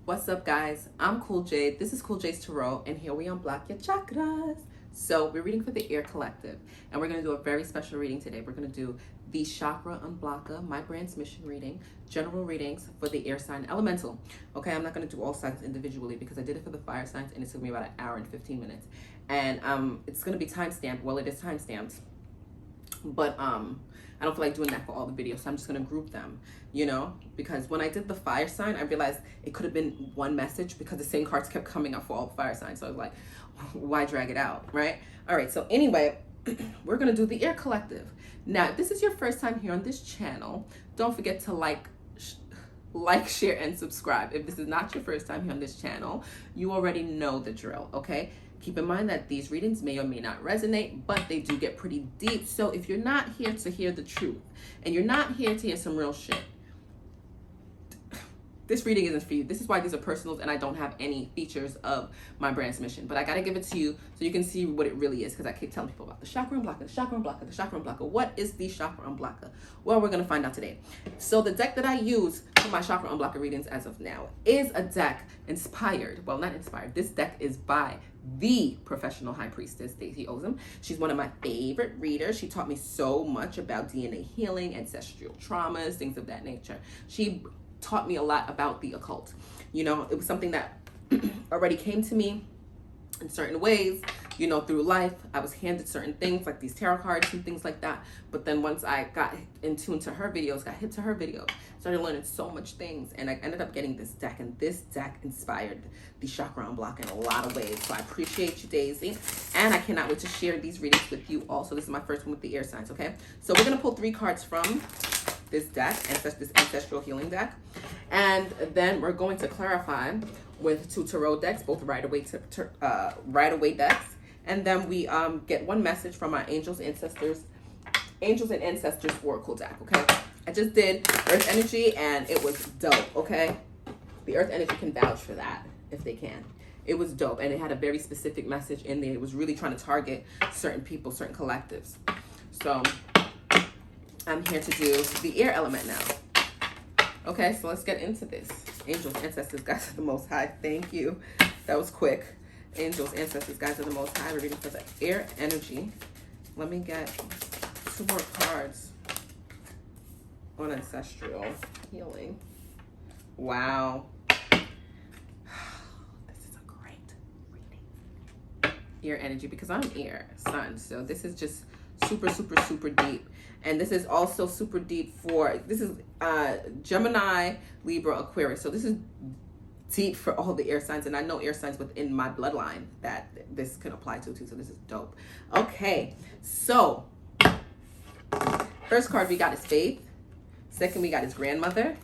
What's up, guys? I'm Cool Jade. This is Cool Jade's Tarot, and here we unblock your chakras. So we're reading for the Air Collective, and we're going to do a very special reading today. We're going to do the Chakra UNBLOCKA, my brand's mission reading, general readings for the air sign elemental. Okay, I'm not going to do all signs individually because I did it for the fire signs, and it took me about an hour and 15 minutes. And it's going to be time-stamped. Well, it is time-stamped, but I don't feel like doing that for all the videos, so I'm just going to group them, you know, because when I did the fire sign, I realized it could have been one message because the same cards kept coming up for all the fire signs. So I was like, why drag it out, right? All right, so anyway, we're going to do the Air Collective. Now, if this is your first time here on this channel, don't forget to like, share, and subscribe. If this is not your first time here on this channel, you already know the drill, okay? Keep in mind that these readings may or may not resonate, but they do get pretty deep. So if you're not here to hear the truth, and you're not here to hear some real shit, this reading isn't for you. This is why these are personals and I don't have any features of my brand's mission. But I gotta give it to you so you can see what it really is, because I keep telling people about the Chakra UNBLOCKA, the Chakra UNBLOCKA, the Chakra UNBLOCKA. What is the Chakra UNBLOCKA? Well, we're gonna find out today. So the deck that I use for my Chakra UNBLOCKA readings as of now is a deck inspired, well, not inspired. This deck is by the professional high priestess, Daisy Ozum. She's one of my favorite readers. She taught me so much about DNA healing, ancestral traumas, things of that nature. She taught me a lot about the occult. You know, it was something that already came to me in certain ways, you know, through life. I was handed certain things like these tarot cards and things like that. But then once I got in tune to her videos, got hit to her videos, started learning so much things, and I ended up getting this deck, and this deck inspired the Chakra UNBLOCKA in a lot of ways. So I appreciate you, Daisy, and I cannot wait to share these readings with you also. This is my first one with the air signs, okay? So we're gonna pull 3 cards from this deck, this ancestral healing deck, and then we're going to clarify with 2 tarot decks, both Rider-Waite decks, and then we get one message from our angels and ancestors oracle deck. Okay, I just did Earth Energy and it was dope. Okay, the Earth Energy can vouch for that if they can. It was dope, and it had a very specific message in there. It was really trying to target certain people, certain collectives. So I'm here to do the air element now. Okay, so let's get into this. Angels, ancestors, guys of the Most High. Thank you. That was quick. Angels, ancestors, guys of the Most High. We're reading for the air energy. Let me get 2 more cards on ancestral healing. Wow. This is a great reading. Air energy, because I'm air sun. So this is just super, super, super deep. And this is also super deep for, this is Gemini, Libra, Aquarius. So this is deep for all the air signs. And I know air signs within my bloodline that this can apply to too. So this is dope. Okay, so first card we got is faith. Second, we got is grandmother.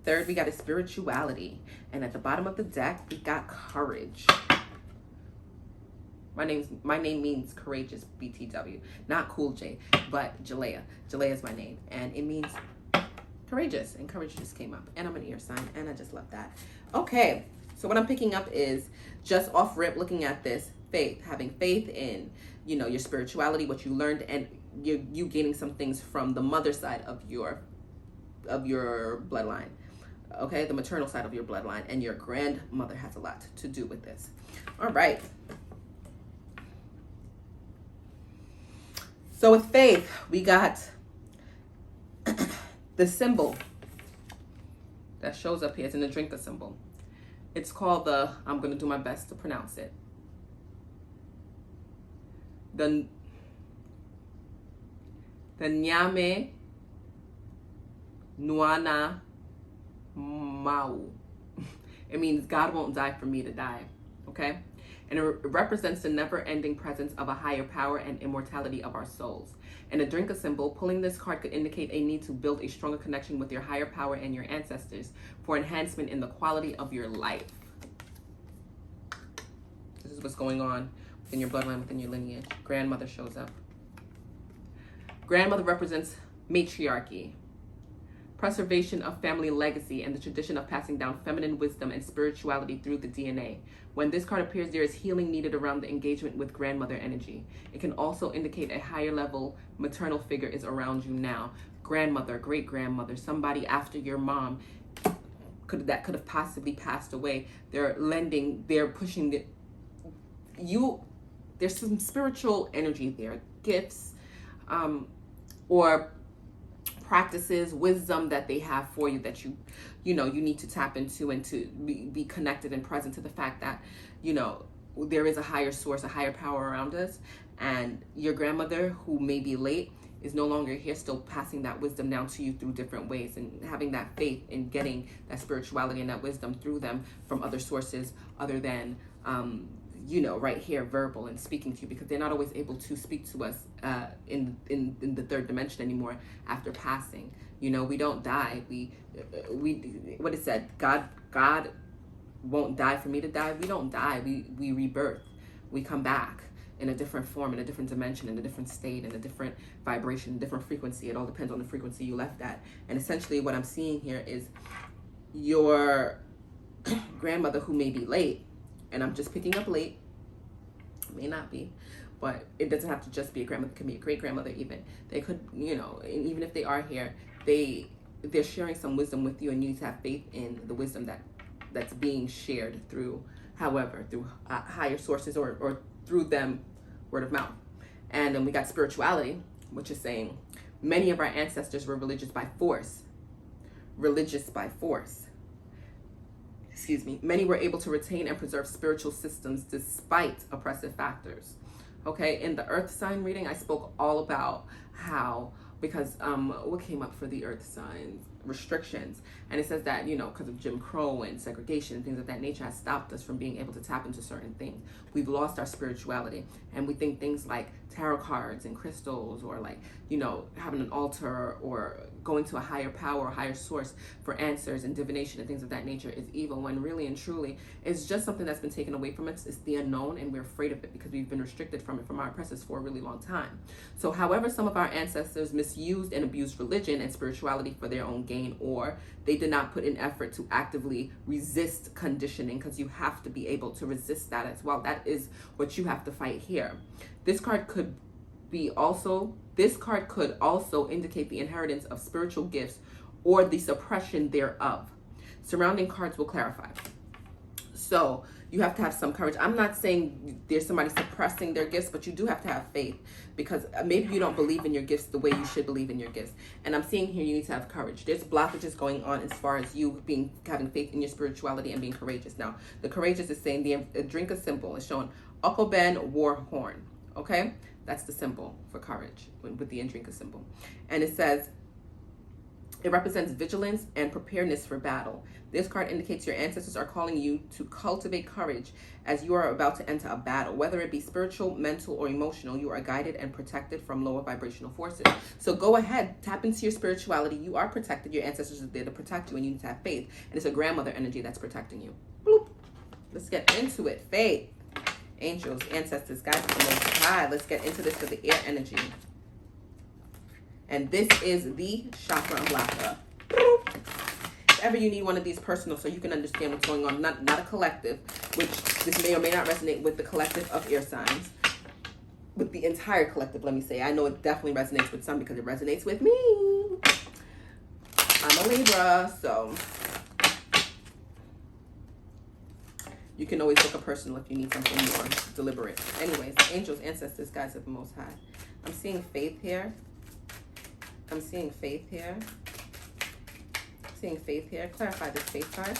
Third, we got is spirituality. And at the bottom of the deck, we got courage. My name means courageous, BTW. Not Cool J, but Jalea. Jalea is my name, and it means courageous, and courage just came up. And I'm an air sign, and I just love that. Okay, so what I'm picking up is, just off rip, looking at this, faith. Having faith in, you know, your spirituality, what you learned, and you gaining some things from the mother side of your bloodline. Okay, the maternal side of your bloodline, and your grandmother has a lot to do with this. All right. So with faith, we got the symbol that shows up here. It's in the drinker symbol. It's called the, I'm going to do my best to pronounce it, the Nyame Nuana Mau. It means God won't die for me to die. Okay? And it represents the never-ending presence of a higher power and immortality of our souls. And a drinker symbol, pulling this card could indicate a need to build a stronger connection with your higher power and your ancestors for enhancement in the quality of your life. This is what's going on within your bloodline, within your lineage. Grandmother shows up. Grandmother represents matriarchy, preservation of family legacy, and the tradition of passing down feminine wisdom and spirituality through the DNA. When this card appears, there is healing needed around the engagement with grandmother energy. It can also indicate a higher level maternal figure is around you now. Grandmother, great-grandmother, somebody after your mom that could have possibly passed away. They're pushing there's some spiritual energy there, gifts, or practices, wisdom that they have for you that you need to tap into, and to be connected and present to the fact that, there is a higher source, a higher power around us. And your grandmother, who may be late, is no longer here, still passing that wisdom down to you through different ways, and having that faith in getting that spirituality and that wisdom through them from other sources other than, right here, verbal and speaking to you, because they're not always able to speak to us in the third dimension anymore after passing. We don't die. We what it said, God won't die for me to die. We don't die. We rebirth. We come back in a different form, in a different dimension, in a different state, in a different vibration, different frequency. It all depends on the frequency you left at. And essentially what I'm seeing here is your grandmother, who may be late, and I'm just picking up late, may not be, but it doesn't have to just be a grandmother. It can be a great grandmother even. They could, and even if they are here, they're sharing some wisdom with you, and you need to have faith in the wisdom that's being shared through higher sources, or through them, word of mouth. And then we got spirituality, which is saying many of our ancestors were religious by force. Excuse me. Many were able to retain and preserve spiritual systems despite oppressive factors. Okay, in the earth sign reading, I spoke all about how, because what came up for the earth signs? Restrictions. And it says that, because of Jim Crow and segregation and things of that nature, has stopped us from being able to tap into certain things. We've lost our spirituality, and we think things like tarot cards and crystals, or like, having an altar, or going to a higher power or higher source for answers and divination and things of that nature is evil, when really and truly it's just something that's been taken away from us. It's the unknown, and we're afraid of it because we've been restricted from it from our oppressors for a really long time. So however some of our ancestors misused and abused religion and spirituality for their own gain, or they did not put in effort to actively resist conditioning, because you have to be able to resist that as well. That is what you have to fight here. This card could also indicate the inheritance of spiritual gifts or the suppression thereof. Surrounding cards will clarify. So you have to have some courage. I'm not saying there's somebody suppressing their gifts, but you do have to have faith, because maybe you don't believe in your gifts the way you should believe in your gifts. And I'm seeing here you need to have courage. There's blockages going on as far as you having faith in your spirituality and being courageous. Now, the courageous is saying the drink is symbol is showing Okoben war horn. Okay, that's the symbol for courage with the Indrinka symbol. And it says it represents vigilance and preparedness for battle. This card indicates your ancestors are calling you to cultivate courage as you are about to enter a battle. Whether it be spiritual, mental, or emotional, you are guided and protected from lower vibrational forces. So go ahead, tap into your spirituality. You are protected. Your ancestors are there to protect you, and you need to have faith. And it's a grandmother energy that's protecting you. Bloop. Let's get into it. Faith. Angels, ancestors, guides from the Most High. Let's get into this with the air energy. And this is the Chakra Unblockka. If ever you need one of these personal, so you can understand what's going on, not a collective, which this may or may not resonate with the collective of air signs, with the entire collective, let me say. I know it definitely resonates with some because it resonates with me. I'm a Libra, so you can always book a personal if you need something more deliberate. Anyways, angels, ancestors, guides of the Most High. I'm seeing faith here. I'm seeing faith here. Seeing faith here. Clarify this faith card.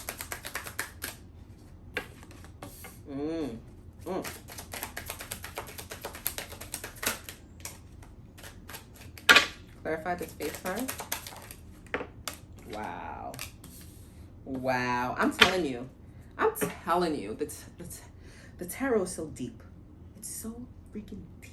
Clarify this faith card. Wow. Wow. I'm telling you, the tarot is so deep. It's so freaking deep.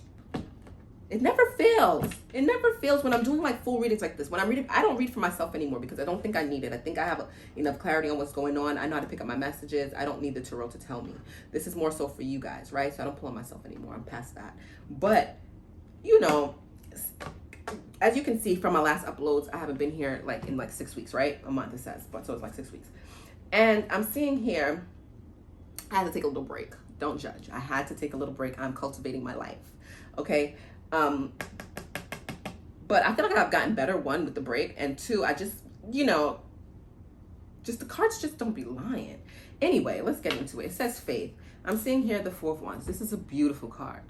It never fails. It never fails when I'm doing like full readings like this. When I'm reading, I don't read for myself anymore because I don't think I need it. I think I have enough clarity on what's going on. I know how to pick up my messages. I don't need the tarot to tell me. This is more so for you guys, right? So I don't pull on myself anymore. I'm past that. But, as you can see from my last uploads, I haven't been here in 6 weeks, right? A month it says, but so it's like 6 weeks. And I'm seeing here, I had to take a little break. Don't judge. I had to take a little break. I'm cultivating my life. Okay. But I feel like I've gotten better, one, with the break, and two, I just just the cards just don't be lying. Anyway, let's get into it. It says faith. I'm seeing here the Four of Wands. This is a beautiful card.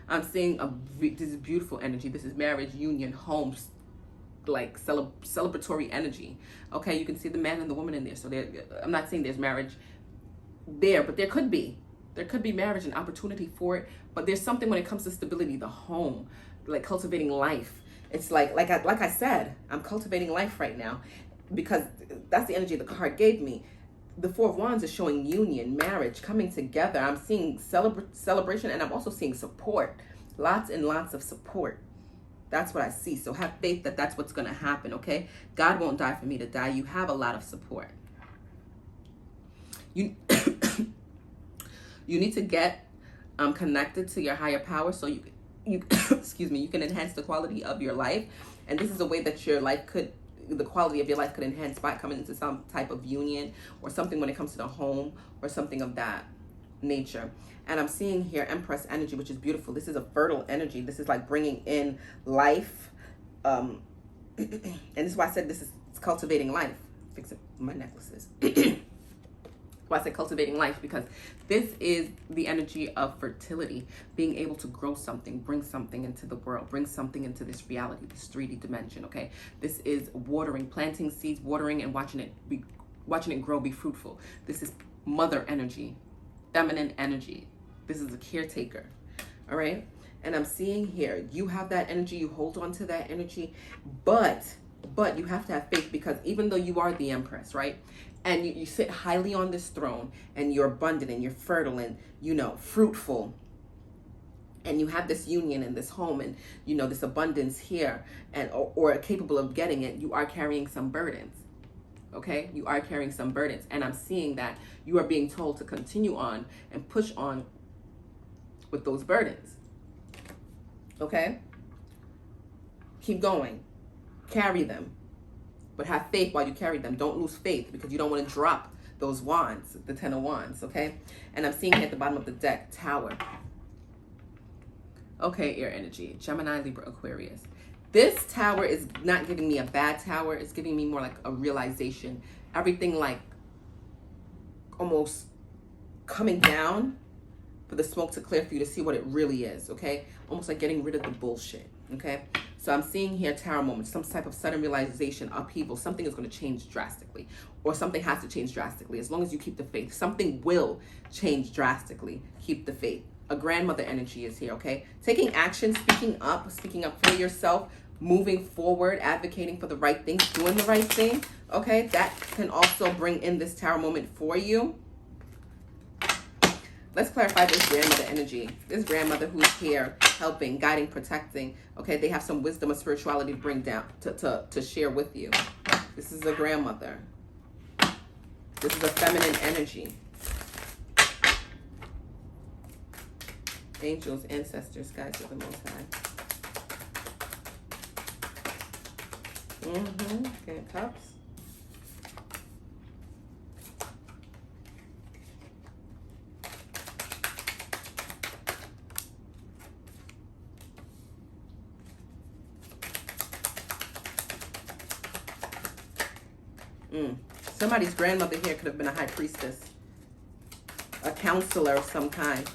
I'm seeing this is beautiful energy. This is marriage, union, homes, like celebratory energy. Okay, you can see the man and the woman in there. So I'm not saying there's marriage there, but there could be marriage and opportunity for it. But there's something when it comes to stability, the home, like cultivating life. It's like I said, I'm cultivating life right now, because that's the energy the card gave me. The Four of Wands is showing union, marriage, coming together. I'm seeing celebration, and I'm also seeing support. Lots and lots of support. That's what I see. So have faith that that's what's going to happen, okay? God won't die for me to die. You have a lot of support. You you need to get connected to your higher power, so you excuse me, you can enhance the quality of your life. And this is a way that the quality of your life could enhance by coming into some type of union or something when it comes to the home or something of that nature. And I'm seeing here Empress Energy, which is beautiful. This is a fertile energy. This is like bringing in life. And this is why I said it's cultivating life. Fixing my necklaces. Why I said cultivating life, because this is the energy of fertility, being able to grow something, bring something into the world, bring something into this reality, this 3D dimension, okay? This is watering, planting seeds, watering, and watching it grow, be fruitful. This is mother energy, feminine energy. This is a caretaker, all right? And I'm seeing here, you have that energy, you hold on to that energy, but you have to have faith, because even though you are the Empress, right? And you sit highly on this throne, and you're abundant, and you're fertile, and, you know, fruitful, and you have this union in this home, and, you know, this abundance here, and or capable of getting it, you are carrying some burdens, okay? You are carrying some burdens, and I'm seeing that you are being told to continue on and push on with those burdens, okay? Keep going, carry them. But have faith while you carry them. Don't lose faith, because you don't want to drop those wands, the 10 of Wands, okay? And I'm seeing here at the bottom of the deck, Tower. Okay, air energy, Gemini, Libra, Aquarius. This tower is not giving me a bad tower. It's giving me more like a realization. Everything like almost coming down for the smoke to clear, for you to see what it really is, okay? Almost like getting rid of the bullshit, okay? So I'm seeing here tower moment, some type of sudden realization, upheaval. Something is going to change drastically, or something has to change drastically. As long as you keep the faith, something will change drastically. Keep the faith. A grandmother energy is here, okay? Taking action, speaking up for yourself, moving forward, advocating for the right things, doing the right thing, okay? That can also bring in this tower moment for you. Let's clarify this grandmother energy. This grandmother who's here helping, guiding, protecting. Okay, they have some wisdom or spirituality to bring down, to share with you. This is a grandmother. This is a feminine energy. Angels, ancestors, guides of the Most High. Okay, Cups. Somebody's grandmother here could have been a high priestess, a counselor of some kind.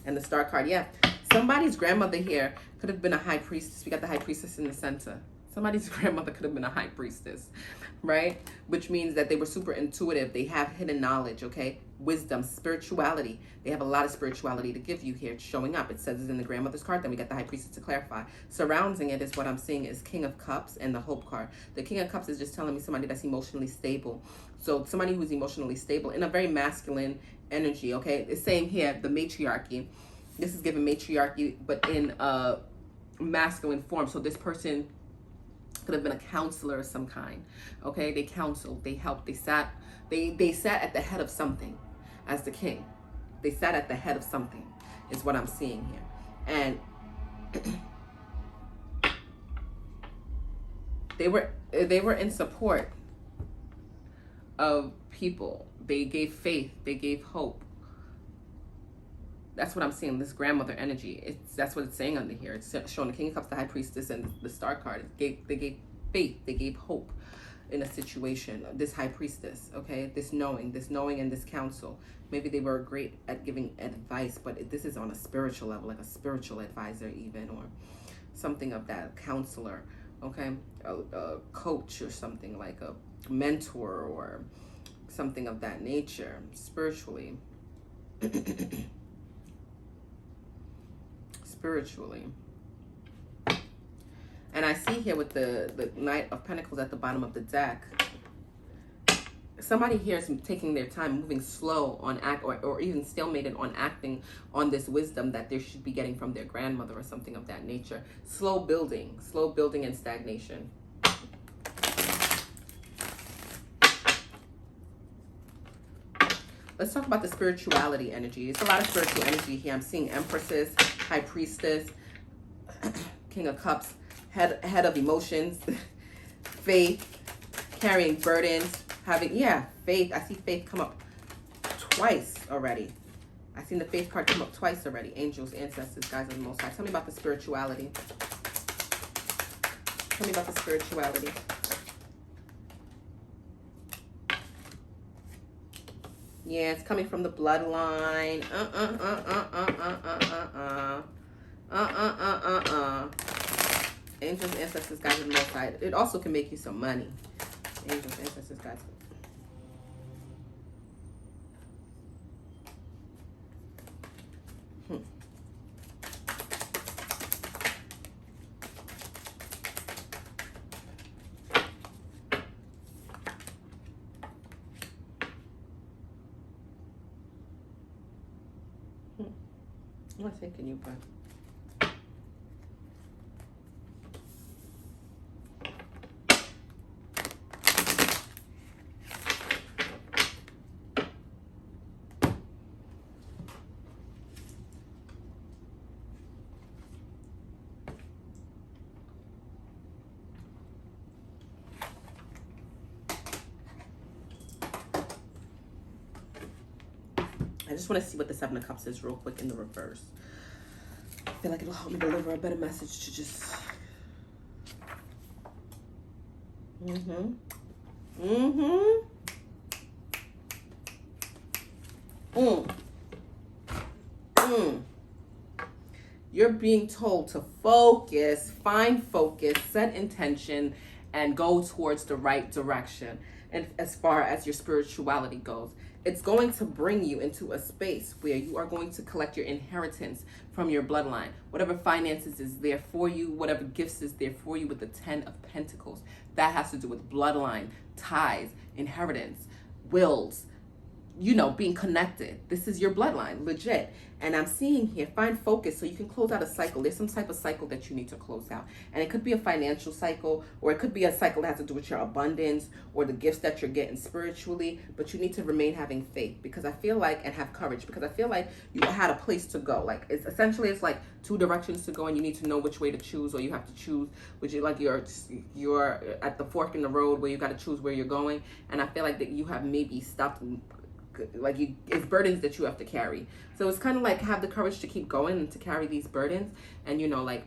And the star card, yeah. Somebody's grandmother here could have been a high priestess. We got the high priestess in the center. Somebody's grandmother could have been a high priestess, right? Which means that they were super intuitive. They have hidden knowledge, okay? Wisdom, spirituality. They have a lot of spirituality to give you here. It's showing up. It says it's in the grandmother's card. Then we got the high priestess to clarify. Surrounding it is what I'm seeing is King of Cups and the Hope card. The King of Cups is just telling me somebody that's emotionally stable. So somebody who's emotionally stable in a very masculine energy, okay? It's saying here the matriarchy. This is given matriarchy, but in a masculine form. So this person could have been a counselor of some kind, okay? They counseled, they helped, they sat at the head of something as the king. They sat at the head of something is what I'm seeing here. And they were in support of people. They gave faith, they gave hope. That's what I'm seeing, this grandmother energy. That's what it's saying under here. It's showing the King of Cups, the High Priestess, and the Star card. They gave faith, they gave hope in a situation. This High Priestess, okay? This knowing and this counsel. Maybe they were great at giving advice, but this is on a spiritual level, like a spiritual advisor even, or something of that, counselor, okay? A coach or something, like a mentor or something of that nature, spiritually. Spiritually. And I see here with the Knight of Pentacles at the bottom of the deck, somebody here is taking their time, moving slow on act, or even stalemated on acting on this wisdom that they should be getting from their grandmother or something of that nature. Slow building and stagnation. Let's talk about the spirituality energy. It's a lot of spiritual energy here. I'm seeing Empresses, High Priestess, King of Cups, head of emotions, faith, carrying burdens, having, faith. I see faith come up twice already. I've seen the faith card come up twice already. Angels, ancestors, guys on the Most High. Tell me about the spirituality. Tell me about the spirituality. Yeah, it's coming from the bloodline. Angels, ancestors, guys on the Most High. It also can make you some money. Angels, ancestors, guys. What thinking you put? I just want to see what the Seven of Cups is real quick in the reverse. I feel like it'll help me deliver a better message to just... You're being told to focus, find focus, set intention, and go towards the right direction. And as far as your spirituality goes, it's going to bring you into a space where you are going to collect your inheritance from your bloodline. Whatever finances is there for you, whatever gifts is there for you with the 10 of Pentacles. That has to do with bloodline, ties, inheritance, wills, you know, being connected. This is your bloodline, legit. And I'm seeing here, find focus so you can close out a cycle. There's some type of cycle that you need to close out. And it could be a financial cycle, or it could be a cycle that has to do with your abundance or the gifts that you're getting spiritually. But you need to remain having faith, because I feel like, and have courage, because I feel like you had a place to go. Like, it's essentially, it's like two directions to go, and you need to know which way to choose, or you have to choose, which is like you're at the fork in the road where you got to choose where you're going. And I feel like that you have maybe stopped, like it's burdens that you have to carry. So it's kind of like, have the courage to keep going and to carry these burdens. And you know, like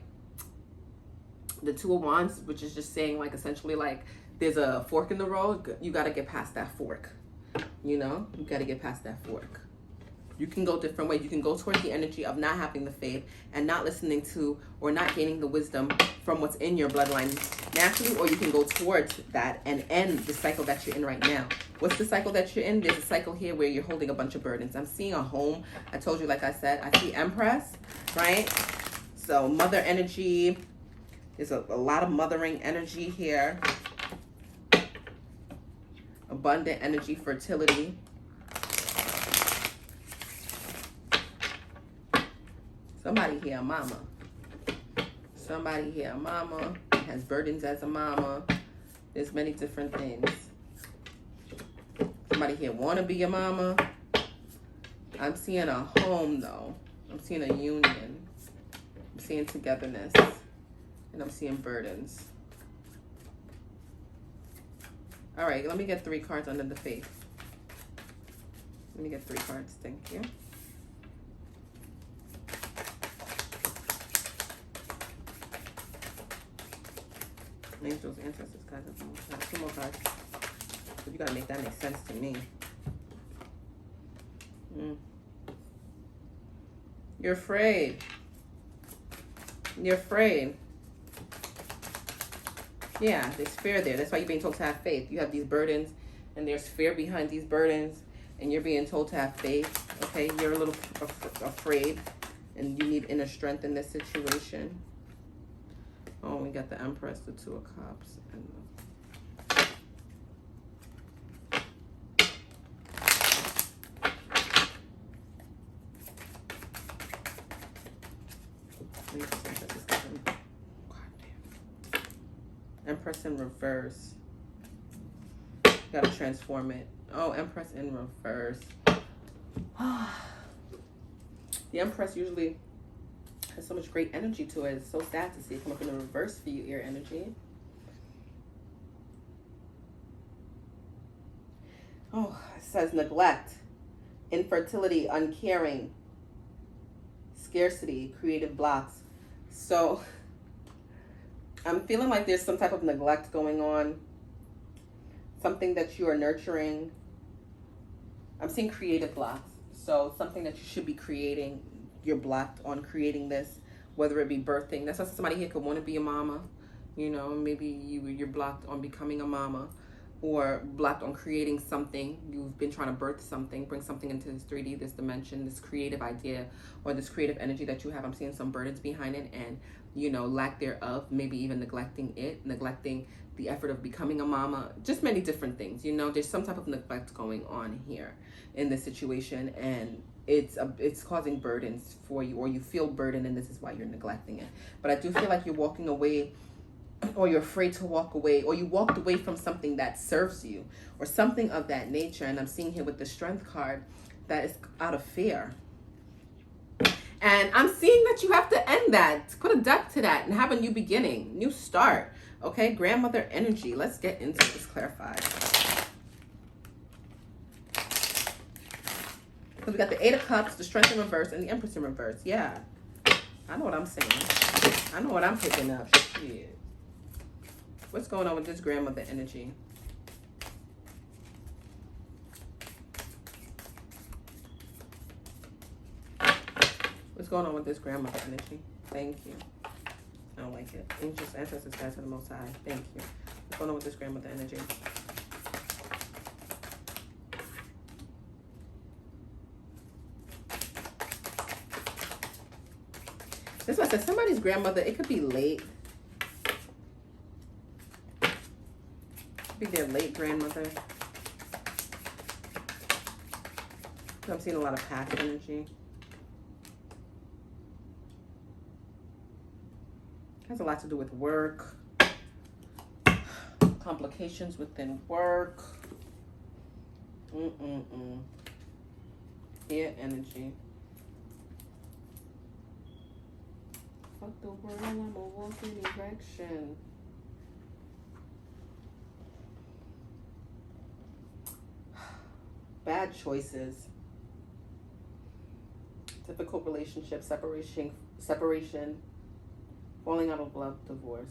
the Two of Wands, which is just saying, like, essentially, like, there's a fork in the road, you got to get past that fork. You know, you got to get past that fork. You can go different ways. You can go towards the energy of not having the faith and not listening to, or not gaining the wisdom from what's in your bloodline naturally, or you can go towards that and end the cycle that you're in right now. What's the cycle that you're in? There's a cycle here where you're holding a bunch of burdens. I'm seeing a home. I told you, like I said, I see Empress, right? So mother energy. There's a lot of mothering energy here. Abundant energy, fertility. Somebody here, a mama. Somebody here, a mama, has burdens as a mama. There's many different things. Somebody here want to be a mama. I'm seeing a home, though. I'm seeing a union. I'm seeing togetherness. And I'm seeing burdens. All right, let me get 3 cards under the faith. Let me get 3 cards. Thank you. Angels, ancestors, guys. Two more cards. You gotta make that make sense to me. You're afraid. You're afraid. Yeah, there's fear there. That's why you're being told to have faith. You have these burdens, and there's fear behind these burdens, and you're being told to have faith. Okay, you're a little afraid, and you need inner strength in this situation. Oh, we got the Empress, the Two of Cups, and Empress in reverse. You gotta transform it. Oh, Empress in reverse. The Empress usually has so much great energy to it. It's so sad to see it come up in the reverse for you, air energy. Oh, it says neglect, infertility, uncaring, scarcity, creative blocks. So I'm feeling like there's some type of neglect going on. Something that you are nurturing. I'm seeing creative blocks. So something that you should be creating, you're blocked on creating this, whether it be birthing. That's why somebody here could want to be a mama. You know, maybe you're blocked on becoming a mama, or blocked on creating something. You've been trying to birth something, bring something into this 3D, this dimension, this creative idea, or this creative energy that you have. I'm seeing some burdens behind it, and, you know, lack thereof, maybe even neglecting it, neglecting the effort of becoming a mama, just many different things. You know, there's some type of neglect going on here in this situation, and it's causing burdens for you, or you feel burdened, and this is why you're neglecting it. But I do feel like you're walking away, or you're afraid to walk away, or you walked away from something that serves you, or something of that nature. And I'm seeing here with the Strength card that is out of fear. And I'm seeing that you have to end that, put a depth to that, and have a new beginning, new start. Okay, grandmother energy. Let's get into this, clarify. Because we got the Eight of Cups, the Strength in reverse, and the Empress in reverse. Yeah, I know what I'm saying. I know what I'm picking up. Shit. What's going on with this grandmother energy? What's going on with this grandmother energy? Thank you. I don't like it. Angels, ancestors, guys for the Most High. Thank you. What's going on with this grandmother energy? This one says somebody's grandmother. It could be late. Be their late grandmother. I'm seeing a lot of past energy. Has a lot to do with work, complications within work. Air energy. Fuck the world, I'ma walk in erection. Bad choices. Difficult relationship, separation, falling out of love, divorce.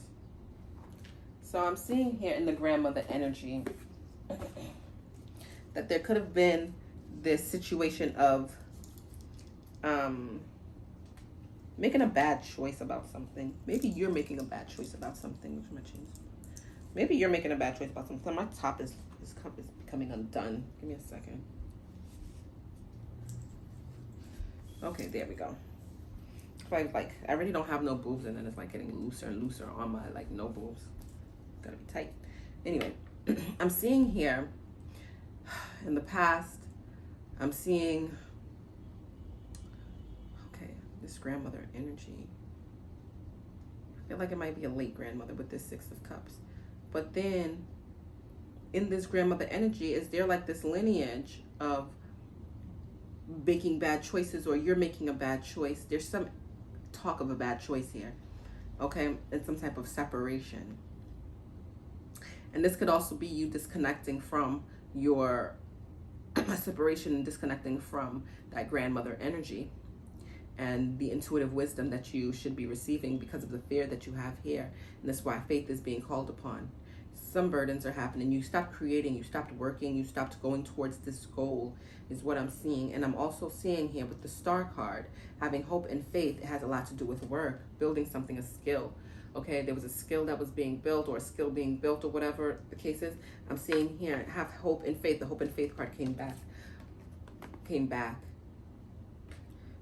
So I'm seeing here in the grandmother energy that there could have been this situation of making a bad choice about something. Maybe you're making a bad choice about something. Which my change. Maybe you're making a bad choice about something. My top is this cup is becoming undone. Give me a second. Okay, there we go. Like I really don't have no boobs, and then it's like getting looser and looser on my like no boobs. Gotta be tight. Anyway, I'm seeing here in the past, I'm seeing this grandmother energy. I feel like it might be a late grandmother with this Six of Cups. But then in this grandmother energy, is there like this lineage of making bad choices, or you're making a bad choice? There's some talk of a bad choice here, okay, and some type of separation. And this could also be you disconnecting from your separation and disconnecting from that grandmother energy. and the intuitive wisdom that you should be receiving because of the fear that you have here. And that's why faith is being called upon. Some burdens are happening. You stopped creating, you stopped working, you stopped going towards this goal is what I'm seeing. And I'm also seeing here with the Star card, having hope and faith. It has a lot to do with work, building something, a skill. Okay, there was a skill that was being built, or a skill being built, or whatever the case is. I'm seeing here, have hope and faith. The hope and faith card came back.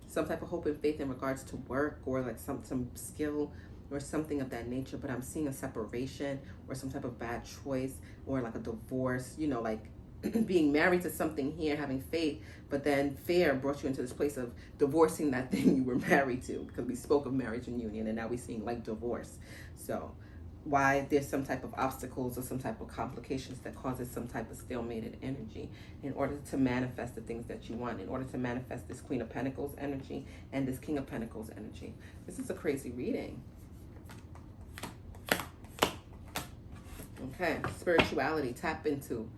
Some type of hope and faith in regards to work, or like some skill or something of that nature. But I'm seeing a separation or some type of bad choice, or like a divorce, you know, like being married to something here, having faith, but then fear brought you into this place of divorcing that thing you were married to, because we spoke of marriage and union, and now we're seeing like divorce. So why there's some type of obstacles or some type of complications that causes some type of stalemated energy in order to manifest the things that you want, in order to manifest this Queen of Pentacles energy and this King of Pentacles energy. This is a crazy reading. Okay, spirituality, tap into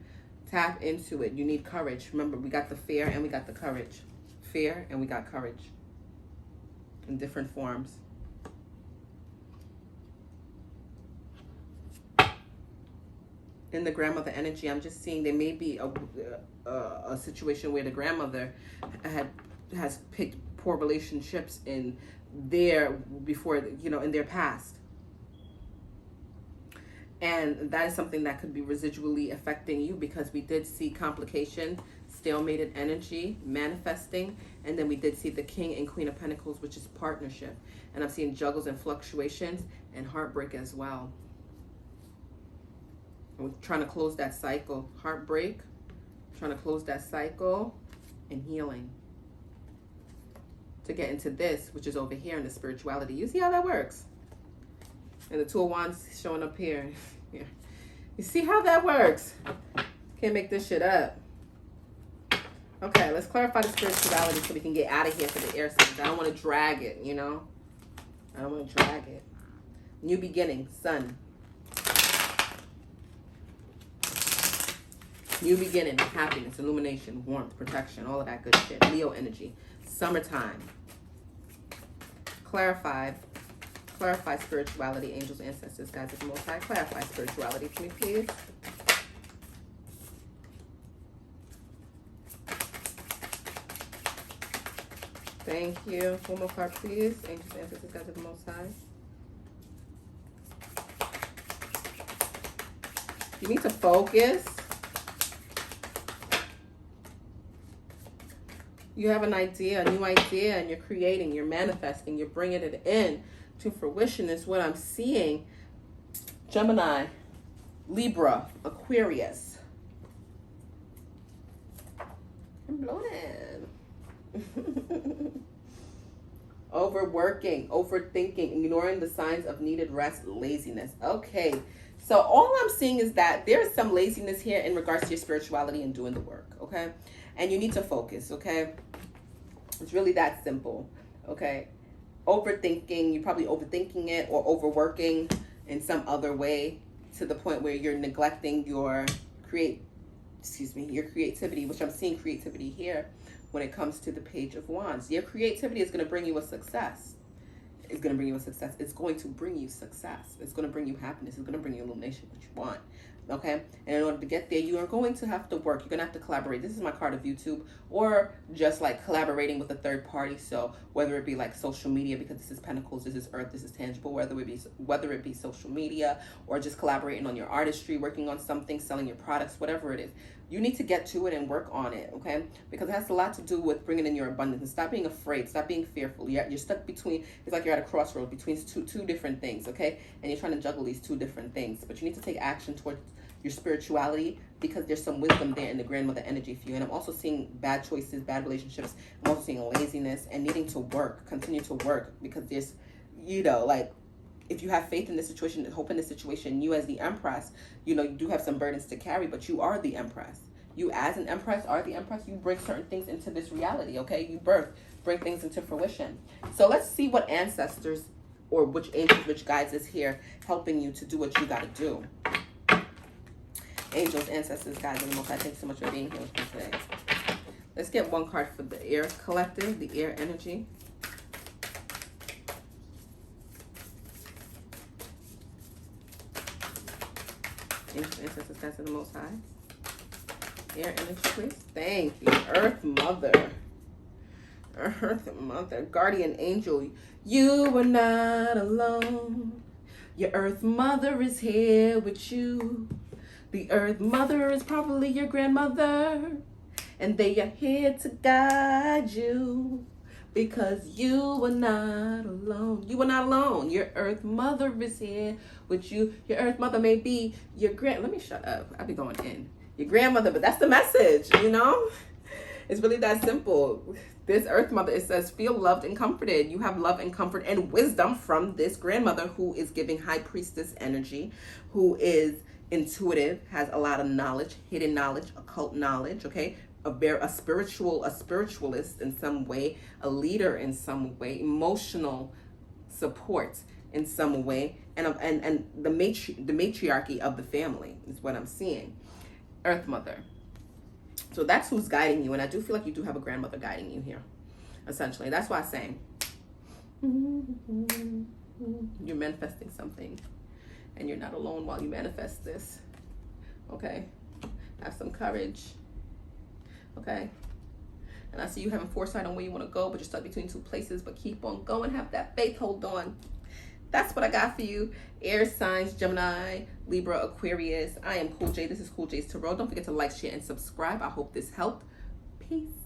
it. You need courage. Remember, we got the fear and we got the courage. Fear and we got courage in different forms. In the grandmother energy, I'm just seeing there may be a situation where the grandmother has picked poor relationships in their in their past. And that is something that could be residually affecting you, because we did see complication, stalemated energy, manifesting, and then we did see the King and Queen of Pentacles, which is partnership. And I'm seeing juggles and fluctuations and heartbreak as well. And we're trying to close that cycle. Heartbreak, trying to close that cycle, and healing. To get into this, which is over here in the spirituality. You see how that works? And the Two of Wands showing up here. Yeah. You see how that works? Can't make this shit up. Okay, let's clarify the spirituality so we can get out of here for the air signs. I don't want to drag it, you know? I don't want to drag it. New beginning, sun. New beginning, happiness, illumination, warmth, protection, all of that good shit. Leo energy. Summertime. Clarify spirituality, angels, ancestors, guides of the Most High. Clarify spirituality for me, please. Thank you. One more card, please. Angels, ancestors, guides of the Most High. You need to focus. You have an idea, a new idea, and you're creating, you're manifesting, you're bringing it in to fruition is what I'm seeing. Gemini, Libra, Aquarius. I'm bloated. Overworking, overthinking, ignoring the signs of needed rest, laziness. Okay, so all I'm seeing is that there is some laziness here in regards to your spirituality and doing the work, okay? And you need to focus, okay? It's really that simple, okay? Overthinking, you're probably overthinking it or overworking in some other way to the point where you're neglecting your creativity, which I'm seeing creativity here when it comes to the Page of Wands. Your creativity is going to bring you a success. It's going to bring you a success. It's going to bring you success. It's going to bring you happiness. It's going to bring you illumination, what you want. Okay, and in order to get there, you are going to have to work. You're going to have to collaborate. This is my card of YouTube, or just like collaborating with a third party. So whether it be like social media, because this is Pentacles, this is Earth, this is tangible, whether it be social media, or just collaborating on your artistry, working on something, selling your products, whatever it is. You need to get to it and work on it, okay? Because it has a lot to do with bringing in your abundance. And stop being afraid. Stop being fearful. You're stuck between, it's like you're at a crossroad between two different things, okay? And you're trying to juggle these two different things. But you need to take action towards your spirituality, because there's some wisdom there in the grandmother energy for you. And I'm also seeing bad choices, bad relationships. I'm also seeing laziness and needing to work, continue to work, because there's, you know, like, if you have faith in this situation, hope in this situation, you as the Empress, you know, you do have some burdens to carry, but you are the Empress. You as an Empress are the Empress. You bring certain things into this reality, okay? You bring things into fruition. So let's see what ancestors or which angels, which guides is here helping you to do what you got to do. Angels, ancestors, guides, and the Most High, thanks so much for being here with me today. Let's get one card for the air collective, the air energy. Ancestors, guides of the Most High. Air energy, please. Thank you. Earth Mother. Earth Mother. Guardian Angel. You are not alone. Your Earth Mother is here with you. The Earth Mother is probably your grandmother. And they are here to guide you. Because you are not alone. You are not alone. Your Earth Mother is here with you. Your Earth Mother may be your let me shut up. I'll be going in. Your grandmother, but that's the message, you know? It's really that simple. This Earth Mother, it says, feel loved and comforted. You have love and comfort and wisdom from this grandmother who is giving High Priestess energy, who is intuitive, has a lot of knowledge, hidden knowledge, occult knowledge, okay? A spiritualist in some way, a leader in some way, emotional support in some way, and the matriarchy of the family is what I'm seeing. Earth Mother. So that's who's guiding you, and I do feel like you do have a grandmother guiding you here, essentially. That's why I'm saying you're manifesting something, and you're not alone while you manifest this. Okay, have some courage. Okay, and I see you having foresight on where you want to go, but you're stuck between two places. But keep on going. Have that faith. Hold on. That's what I got for you. Air signs, Gemini, Libra, Aquarius. I am Cool J. This is Cool J's Tarot. Don't forget to like, share, and subscribe. I hope this helped. Peace.